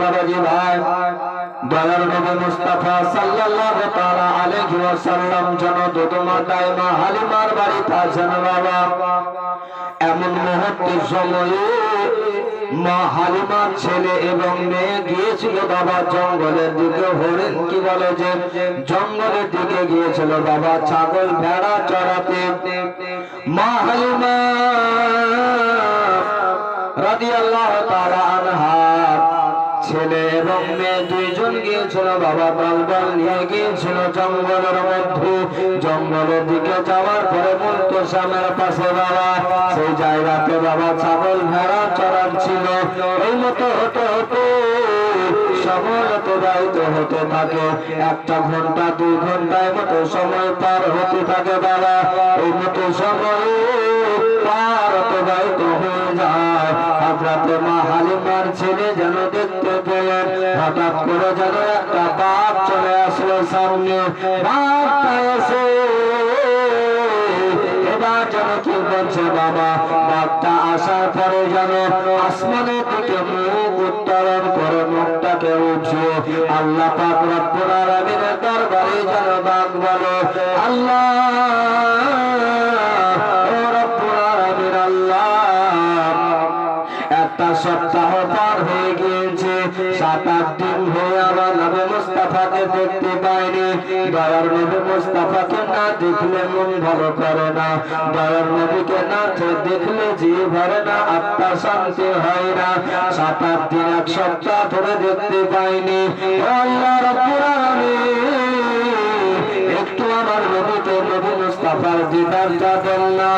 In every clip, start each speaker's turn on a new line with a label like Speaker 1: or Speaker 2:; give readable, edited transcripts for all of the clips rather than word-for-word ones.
Speaker 1: বাবাজি ভাই, দয়ার নবী মুস্তাফা সাল্লাল্লাহু তাআলা আলাইহি ওয়াসাল্লাম যেন দুধমাতায় মা হালিমার বাড়িতে আছেন বাবা। এমন মুহূর্তের সময়ে মা হালিমার ছেলে এবং মেয়ে গিয়েছিল বাবা জঙ্গলের দিকে, হরিণ কি বলে যে জঙ্গলের দিকে গিয়েছিল বাবা ছাগল ভেড়া চড়াতে। মা হালিমা রাদিয়াল্লাহু তাআলা আনহা ছেলে এবং মেয়ে দুইজন গিয়েছিল বাবা, দলবল নিয়ে গিয়েছিল জঙ্গলের মধ্যে। জঙ্গলের দিকে যাওয়ার পরে মুলতসামের পাশে বাবা সেই জায়গাতে বাবা ছাগল ভেড়া চড়াচ্ছিল। এই মতো হতে হতে সময় অতিবাহিত হতে থাকে, 1 ঘন্টা 2 ঘন্টার মতো সময় পার হতে থাকে বাবা। এই মতো সময় পার অতিবাহিত হয়ে যায়। হযরতে মা হালিমার ছেলে যেন দেখতে পেলেন হঠাৎ করে যেন একটা বাঘ চলে আসলো সামনে। বাঘটা এসে এবার যেন কি করছে বাবা, বাঘটা আসার পরে যেন আসমানের দিকে মুখ উত্তোলন করে মুখটাকে উঠিয়ে আল্লাহ পাক রব্বুল আলামিনের দরবারে যেন বাঘ বলে, আল্লাহ সপ্তাহ পার হয়ে গিয়েছে, 7-8 দিন হয়ে আমার নবী মুস্তাফাকে দেখতে পাইনি। দয়ার নবী মুস্তাফাকে না দেখলে মন ভালো করে না, দয়ার নবীকে না দেখলে জি ভরে না, আত্মা শান্তি হয় না। 7-8 দিন 1 সপ্তাহ ধরে দেখতে পাইনি। আল্লাহ রাব্বুল আলামিন একটু আমার নবীকে নবী মুস্তাফার দিদারটা দেন না,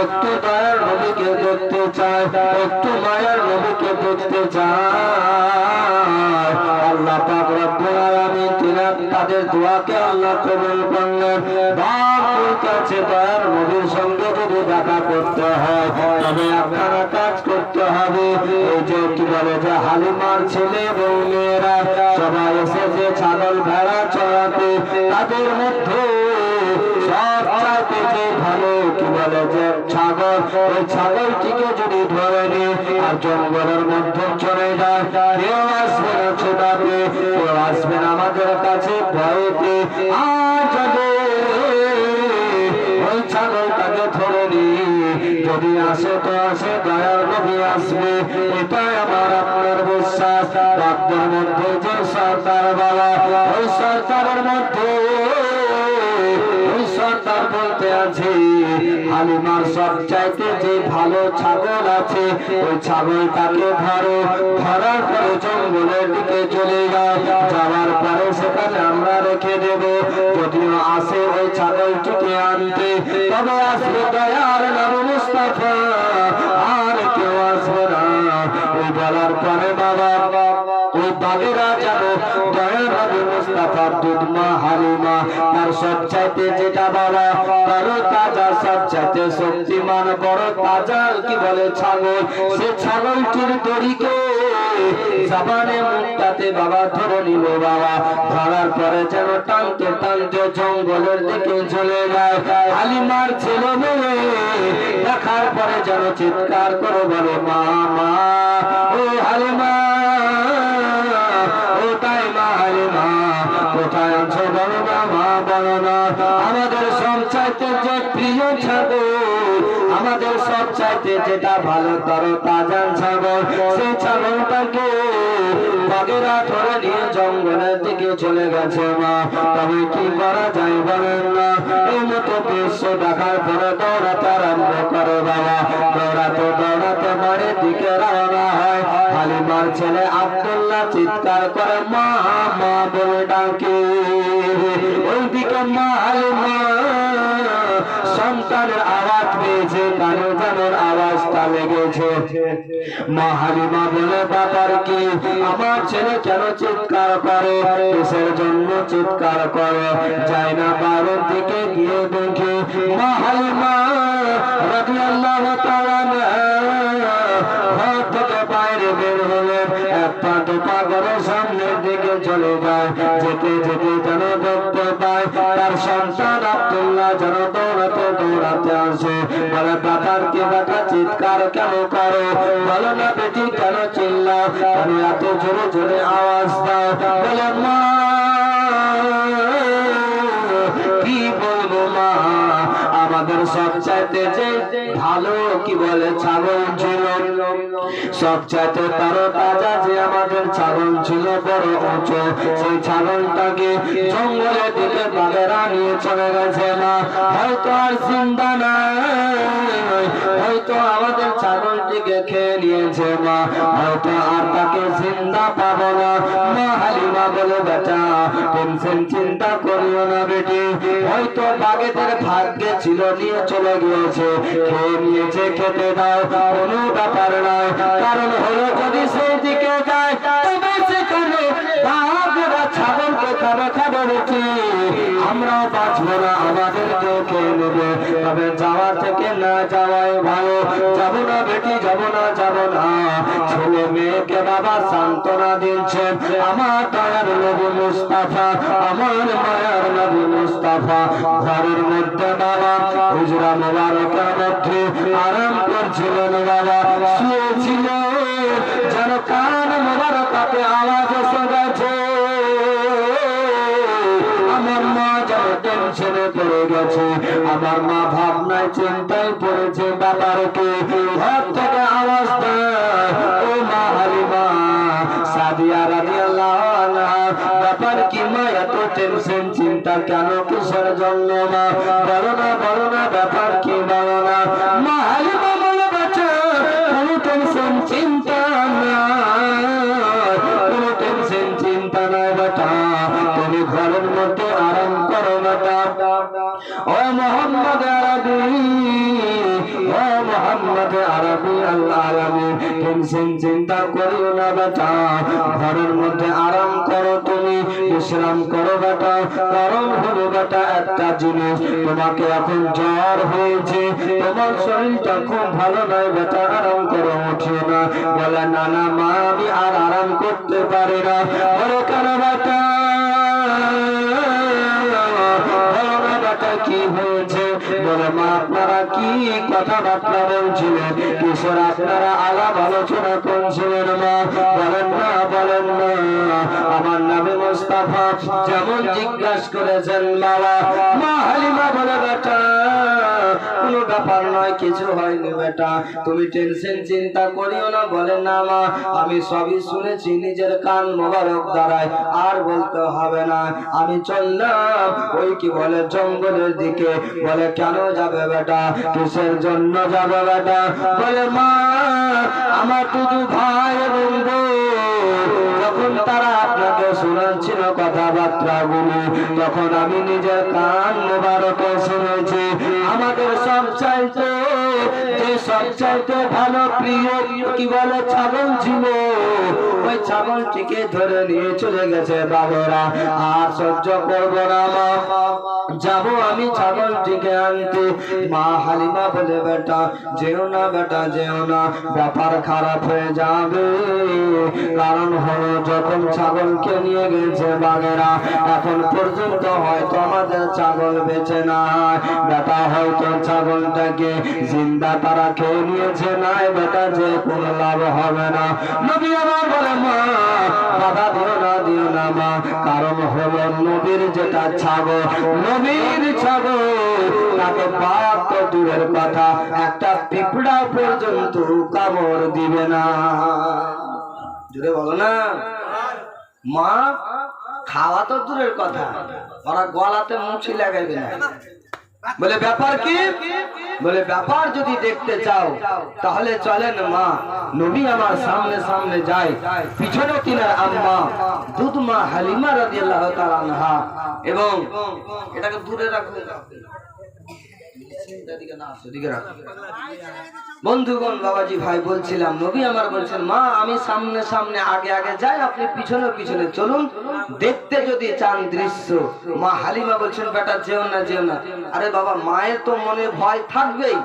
Speaker 1: একটু দয়ার নবীকে দেখতে চায়, একটু মায়ের নবীকে দেখতে চায়। আল্লাহ পাক রব্বুল আলামিন তাদের দোয়াকে আল্লাহ কবুল করলেন। বাবার কাছে দয়ার নবীর সঙ্গে যদি দেখা করতে হয় তবে আপনারা কাজ করতে হবে। এই যে কি বলে যে হালিমার ছেলে এবং মেয়েরা সবাই এসেছে ছাগল ভেড়া চড়াতে, তাদের মধ্যে সবচাইতে যে ভালো কি বলে যে ছাগল, ওই ছাগলটিকে যদি ধরে নিয়ে আর জঙ্গলের মধ্যে চলে যায়, কেউ আসবে না ছোটাতে, কেউ আসবে না আমাদের কাছে ভয়েতে। আর যদি ওই ছাগলটাকে ধরে নিয়ে যদি আসে তো আসে, দয়ার নবী আসবে, এটাই আমার আপনার বিশ্বাস। বাক্যের মধ্যে যে সরকার বাবা, ওই সরকারের মধ্যে সরকার বলতে আছে হালিমার সবচাইতে যে ভালো ছাগল আছে, ওই ছাগলটাকে ধরো, ধরার পরে জঙ্গলের দিকে চলে যাও, যাওয়ার পরে সেখানে আমরা রেখে দেব। যদিও আসে ওই ছাগলটিকে আনতে, তবে আসবে দয়ার নবী মুস্তাফা, আর কেউ আসবে না। ওই বলার পরে বাবা ওই বাগেরা যাবো দয়ার নবী মুস্তাফার দুধ মা হালিমা তার সবচাইতে যেটা বাবা বড় তাজা, সবচাইতে শক্তিমান বড় তাজা কি বলে ছাগল, সে ছাগলটির দড়িকে জাবানে মুখটাতে বাবা ধরে নিল বাবা। ধরার পরে যেন টানতে টানতে জঙ্গলের দিকে চলে যায়। হালিমার ছেলে মেয়ে দেখার পরে যেন চিৎকার করে বলে, মা মা ও হালিমা, ওটাই মা হালিমা, কোথায় আছো বলো না মা, বলো না। আমাদের সবচাইতে যে প্রিয় ছাগল, আমাদের সবচাইতে যেটা ভালো তর তাজা ছাগল, সেই ছাগলটাকে বাগেরা ধরে নিয়ে জঙ্গলের দিকে চলে গেছে মা। তবে কি করা যায় বলেন না। এই মতো দৃশ্য দেখার পরে দৌড়াতে আরম্ভ করে বাবা। দৌড়াতে দৌড়াতে বাড়ির দিকে রওনা হয়। হালিমার ছেলে আব্দুল্লাহ চিৎকার করে মা মা বলে ডাকে। ওইদিকে মা হালিমা সন্তানের আওয়াজ পেয়েছে, কানে যেমন আওয়াজটা লেগেছে। মা হালিমা বলে, বাবার কি, আমার ছেলে কেন চিৎকার করে, কিসের জন্য চিৎকার করে। যাই না বাড়ির দিকে গিয়ে দেখে মা হালিমা রাদিয়াল্লাহু তাআলা ঘর থেকে বাইরে বের হলেন। একটা দুপা করে সামনের দিকে চলে যায়। যেতে যেতে যেন দেখতে পায় তার সন্তান আব্দুল্লাহ যেন দৌড়াতে দৌড়াতে আসে। বলে ব্যাপার কি বেটা চিৎকার কেন করো? বলো না বেটি কেন চিল্লাও? কেন এত জোরে জোরে আওয়াজ দাও? বলে মা কি বলবো মা, আমাদের সবচাইতে যে ভালো কি বলে ছাগল ছিল, সবচাইতে তারও তাজা যে আমাদের ছাগল ছিল বড় উঁচু, সেই ছাগলটাকে জঙ্গলের দিকে বাঘেরা নিয়ে চলে গেছে মা। হয়তো আর জিন্দা নাই, হয়তো আমাদের ছাগলটিকে খেয়ে নিয়েছে মা, হয়তো আর তাকে জিন্দা পাবো না। মা হালিমা বলে বেটা টেনশন চিন্তা করিও না বেটি, হয়তো বাঘেদের ভাগ্যে ছিল নিয়ে চলে গিয়েছে, খেয়ে নিয়েছে, খেতে দাও, কোনো ব্যাপার নয়। কারণ হলো যদি সেই দিকে যায় তবে সেখানে বাঘেরা ছাগলকে খাবে খাবে বেটি, আমরাও বাঁচবো না, আমাদেরকে খেয়ে নেবে। তবে যাওয়া থেকে না যাওয়াই ভালো। যাবো না বেটি, যাবো না, যাবো না। ছেলে মেয়েকে বাবা সান্ত্বনা দিচ্ছেন আমার দয়ার নবী মুস্তাফা, আমার মায়ার নবী মুস্তাফা। ঘরের মধ্যে বাবা হুজরা মোবারকের মধ্যে আরাম করছিলেন বাবা, শুয়েছিল যেন কান মোবারকাতে আওয়াজ এসে গেছে। আমার মা যেন টেনশনে পড়ে গেছে, আমার মা ভাবনায় চিন্তায় পড়েছে। ব্যাপারকে ঘর থেকে আওয়াজ দেয়, ও মা হালিমা সাদিয়া রাদিয়াল্লাহু আনহা, ব্যাপার কি মা এত টেনশন চিন্তা কেন, কিসের জন্য মা? বলো না, বলো না, ব্যাপার কি বলো না। মা হালিমা বলে বাচ্চা কোনো টেনশন চিন্তা নাই, কোনো টেনশন চিন্তা নাই বেটা, তুমি ঘরের মধ্যে আরাম করো বেটা। ও মোহাম্মদ আরবি, ও মোহাম্মদ আরবি আল্লাহ আলামিন, টেনশন চিন্তা করিও না বেটা, ঘরের মধ্যে আরাম করো, তুমি বিশ্রাম করো বেটা। কারণ হলো বেটা একটা জিনিস, তোমাকে এখন জ্বর হয়েছে, তোমার শরীরটা খুব ভালো নয় বেটা, আরাম করো, উঠিও না। বলে না না মা আমি আর আরাম করতে পারি না। বলে কেন বেটা, কি হয়েছে? বলে মা আপনারা কি কথাবার্তা বলছিলেন, কিশোর আপনারা আলাপ আলোচনা করছিলেন মা? বলেন না, বলেন না। আমার নবী মুস্তাফা যেমন জিজ্ঞাসা করেছেন বাবা, মা হালিমা বলে বেটা কোনো ব্যাপার নয়, কিছু হয়নি বেটা, তুমি টেনশন চিন্তা করিও না। বলে না মা আমি সবই শুনেছি নিজের কান মোবারক দ্বারায়, আর বলতে হবে না। আমি চললাম ওই কি বলে জঙ্গলের দিকে। বলে কেন যাবে বেটা, কিসের জন্য যাবে বেটা? বলে মা আমার দুটো ভাই এবং যখন তারা আপনাকে শোনাচ্ছিল কথাবার্তা গুলি, তখন আমি নিজের কান মোবারকে শুনেছি আমাদের সবচাইতে যে সবচাইতে ভালো প্রিয় কি বলে ছাগল ছিল, ওই ছাগলটিকে ধরে নিয়ে চলে গেছে বাবুরা। আর সহ্য করবো না মা, যাবো আমি ছাগলটিকে আনতে। মা হালিমা বলে বেটা যেও না, বেটা যেও না, ব্যাপার খারাপ হয়ে যাবে। কারণ হলো যখন ছাগলকে নিয়ে গেছে বাঘেরা, এখন পর্যন্ত হয়তো আমাদের ছাগল বেঁচে নাই বেটা, হয়তো ছাগলটাকে জিন্দা তারা খেয়ে নিয়েছে, নাই বেটা যে কোনো লাভ হবে না। নবী আমার বলে মা বাধা দিও না, দিও না মা, কারণ হলো নবীর যেটা ছাগল, নবীর ছাগল তাকে বাঘ তো দূরের কথা, একটা পিঁপড়া পর্যন্ত কামড় দিবে না। জুড়ে বলো না মা, খাওয়া তো দূরের কথা, ওরা গলাতে মুছি লাগাইবে না। বলে ব্যাপার কি? বলে ব্যাপার যদি দেখতে চাও তাহলে চলেন মা, নবী আমার সামনে সামনে যায়, পিছনে তিনার আম্মা দুধ মা হালিমা রাদিয়াল্লাহু তাআলা আনহা, এবং এটাকে দূরে রাখুন, বন্ধুগণ, বাবাজি ভাই বলছিলাম, নবী আমার বলছেন, মা আমি সামনে সামনে আগে আগে যাই, আপনি পিছনে পিছনে চলুন, দেখতে যদি চান দৃশ্য। মা হালিমা বলছেন, বেটা যেও না যেও না। আরে বাবা, মায়ের তো মনে ভয় থাকবেই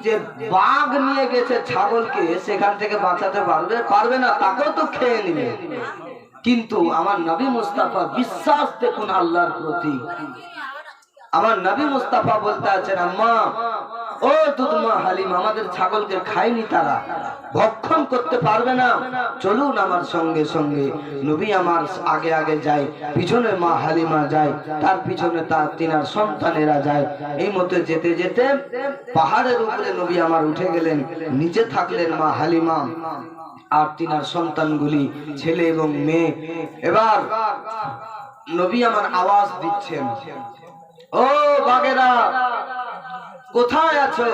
Speaker 1: যে বাঘ নিয়ে গেছে ছাগলকে, সেখান থেকে বাঁচাতে পারবে না, তাকেও তো খেয়ে নিবে। কিন্তু আমার নবী মুস্তাফা বিশ্বাস দেখুন আল্লাহর প্রতি। আমার নবী মুস্তাফা বলতে আছেন, আম্মা ও দুধমা হালিমা, আমাদের ছাগলকে খায়নি, তারা ভক্ষণ করতে পারবে না, চলুন আমার সঙ্গে সঙ্গে। নবী আমার আগে আগে যায়, পিছনে মা হালিমা যায়, তার পিছনে তার তিনার সন্তানেরা যায়। এই মতো যেতে যেতে পাহাড়ের উপরে নবী আমার উঠে গেলেন, নিচে থাকলেন মা হালিমা আর তিনার সন্তানগুলি, ছেলে এবং মেয়ে। এবার নবী আমার আওয়াজ দিচ্ছেন, ও বাগেরা কোথায় আছো,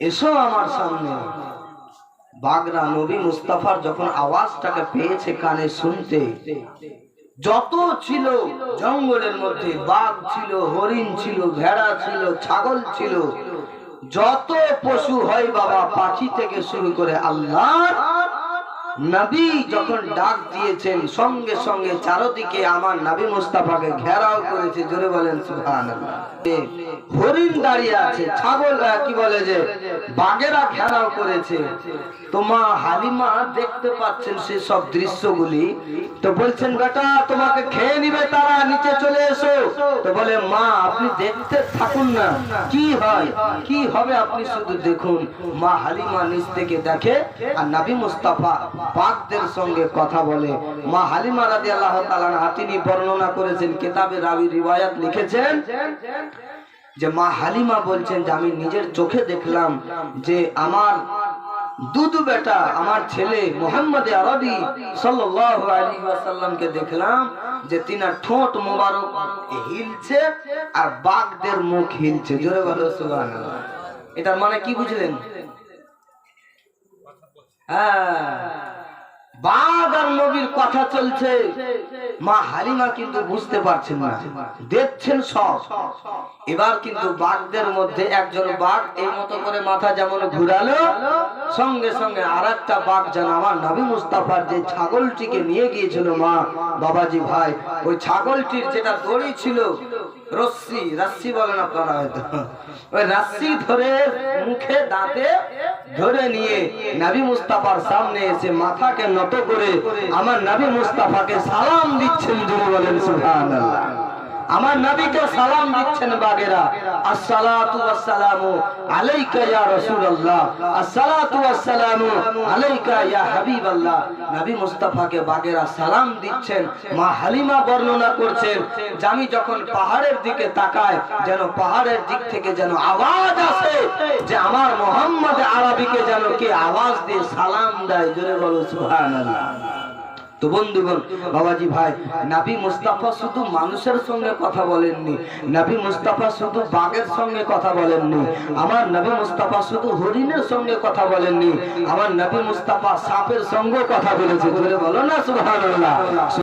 Speaker 1: এসো আমার সামনে। বাগরা নবী মুস্তাফার যখন আওয়াজটাকে পেয়েছে কানে শুনতে, যত ছিল জঙ্গলের মধ্যে, বাঘ ছিল, হরিণ ছিল, ভেড়া ছিল, ছাগল ছিল, যত পশু হয় বাবা, পাখি থেকে শুরু করে, আল্লাহ নবী যখন ডাক দিয়েছেন সঙ্গে সঙ্গে চারদিকে আমার নবী মুস্তাফাকে ঘেরাও করেছে। জোরে বলেন সুবহানাল্লাহ। হরিণ দাঁড়িয়ে আছে, ছাগল কি বলে যে বাঘেরা ঘেরাও করেছে। তো মা হালিমা দেখতে পাচ্ছেন সে সব দৃশ্যগুলি, তো বলছেন, বেটা তোমাকে খেয়ে নিবে তারা, নিচে চলে এসো। তো বলে, মা আপনি দেখতে থাকুন না, কি হয় কি হবে আপনি শুধু দেখুন। মা হালিমা নিচ থেকে দেখে আর নবী মুস্তাফা বাঘদের সঙ্গে কথা বলে। মা হালিমা রাদিয়াল্লাহু তাআলা আনহা তিনি বর্ণনা করেছেন, কিতাবে রাবি রিওয়ায়াত লিখেছেন যে মা হালিমা বলছেন যে আমি নিজের চোখে দেখলাম যে আমার দুধ বেটা, আমার ছেলে মুহাম্মদ আরবি সাল্লাল্লাহু আলাইহি ওয়াসাল্লামকে দেখলাম যে তিনার ঠোঁট মোবারক হিলছে আর বাঘদের মুখ হিলছে। জোরে বলো সুবহানাল্লাহ। এটার মানে কি বুঝলেন? বাঘ আর নবীর কথা চলছে, মা হালিমা কিন্তু বুঝতে পারছেন না, দেখছেন সব। এবার কিন্তু বাঘদের মধ্যে একজন বাঘ এই মতো করে মাথা যেমন ঘুরালো, সঙ্গে সঙ্গে আর একটা বাঘ যেন আমার নবী মুস্তাফার যে ছাগলটিকে নিয়ে গিয়েছিল মা বাবাজি ভাই, ওই ছাগলটির যেটা দড়ি ছিল, রাস্সি বলেন আপনারা হয়তো, ওই রাস্সি ধরে মুখে দাঁতে ধরে নিয়ে নবী মুস্তাফার সামনে এসে মাথাকে নত করে আমার নবী মুস্তাফাকে সালাম দিচ্ছেন। জোরে বলেন সুবহানাল্লাহ। আমার নবীকে সালাম দিচ্ছেন বাগেরা, আসসালাতু ওয়াসসালামু আলাইকা ইয়া রাসূলুল্লাহ, আসসালাতু ওয়াসসালামু আলাইকা ইয়া হাবিবাল্লাহ। নবী মুস্তাফাকে বাগেরা সালাম দিচ্ছেন। মা হালিমা বর্ণনা করছেন যে আমি যখন পাহাড়ের দিকে তাকাই, যেন পাহাড়ের দিক থেকে যেন আওয়াজ আসে যে আমার মুহাম্মদ আরবিকে যেন কে আওয়াজ দিয়ে সালাম দেয়। জোরে বলো সুবহানাল্লাহ। তো বন্ধুগণ, বাবাজি ভাই, নবী মুস্তাফা শুধু মানুষের সঙ্গে কথা বলেননি, নবী মুস্তাফা শুধু বাঘের সঙ্গে কথা বলেননি, আমার নবী মুস্তাফা শুধু হরিণের সঙ্গে কথা বলেননি, আমার নবী মুস্তাফা সাপের সঙ্গে কথা বলেছে। বলে বলো না সুবহানাল্লাহ।